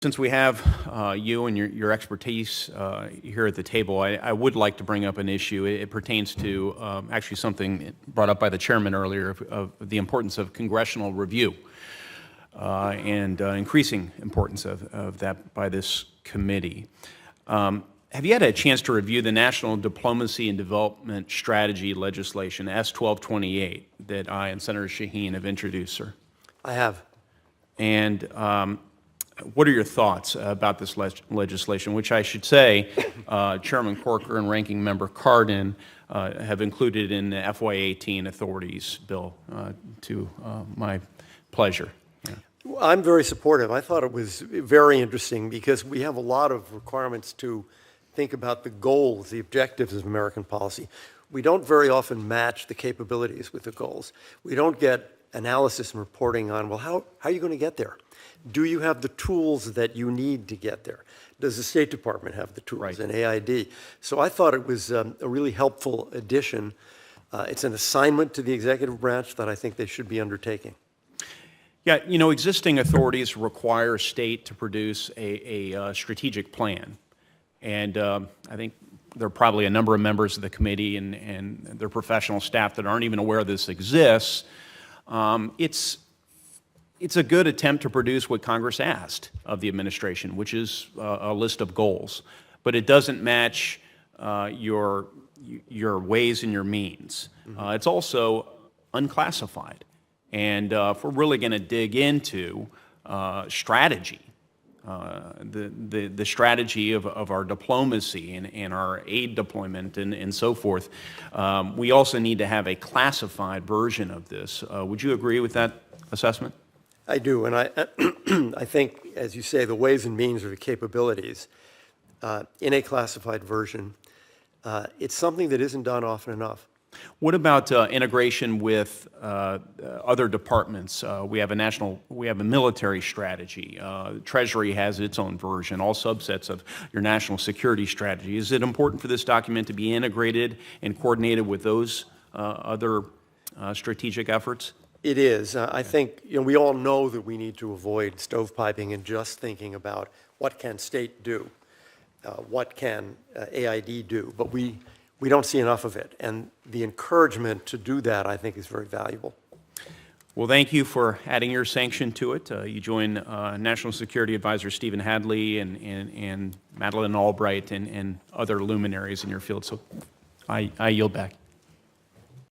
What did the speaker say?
Since we have you and your expertise here at the table, I would like to bring up an issue. It pertains to actually something brought up by the chairman earlier of the importance of congressional review and increasing importance of that by this committee. Have you had a chance to review the National Diplomacy and Development Strategy legislation, S-1228, that I and Senator Shaheen have introduced, sir? I have. And what are your thoughts about this legislation, which I should say Chairman Corker and Ranking Member Cardin have included in the FY18 authorities bill to my pleasure? Yeah. Well, I'm very supportive. I thought it was very interesting because we have a lot of requirements to think about the goals, the objectives of American policy. We don't very often match the capabilities with the goals. We don't get analysis and reporting on, well, how are you going to get there? Do you have the tools that you need to get there? Does the State Department have the tools, right, and AID? So I thought it was a really helpful addition. It's an assignment to the executive branch that I think they should be undertaking. Yeah, you know, existing authorities require a state to produce a strategic plan. And I think there are probably a number of members of the committee and their professional staff that aren't even aware this exists. It's a good attempt to produce what Congress asked of the administration, which is a list of goals. But it doesn't match your ways and your means. It's also unclassified. And if we're really going to dig into strategy, the strategy of our diplomacy and our aid deployment and so forth, we also need to have a classified version of this. Would you agree with that assessment? I do, and I think, as you say, the ways and means or the capabilities in a classified version, it's something that isn't done often enough. What about integration with other departments? We have a military strategy. Treasury has its own version, all subsets of your national security strategy. Is it important for this document to be integrated and coordinated with those other strategic efforts? It is. I think we all know that we need to avoid stovepiping and just thinking about what can state do, what can AID do, but we don't see enough of it. And the encouragement to do that, I think, is very valuable. Well, thank you for adding your sanction to it. You join National Security Advisor Stephen Hadley and Madeleine Albright and other luminaries in your field. So I yield back.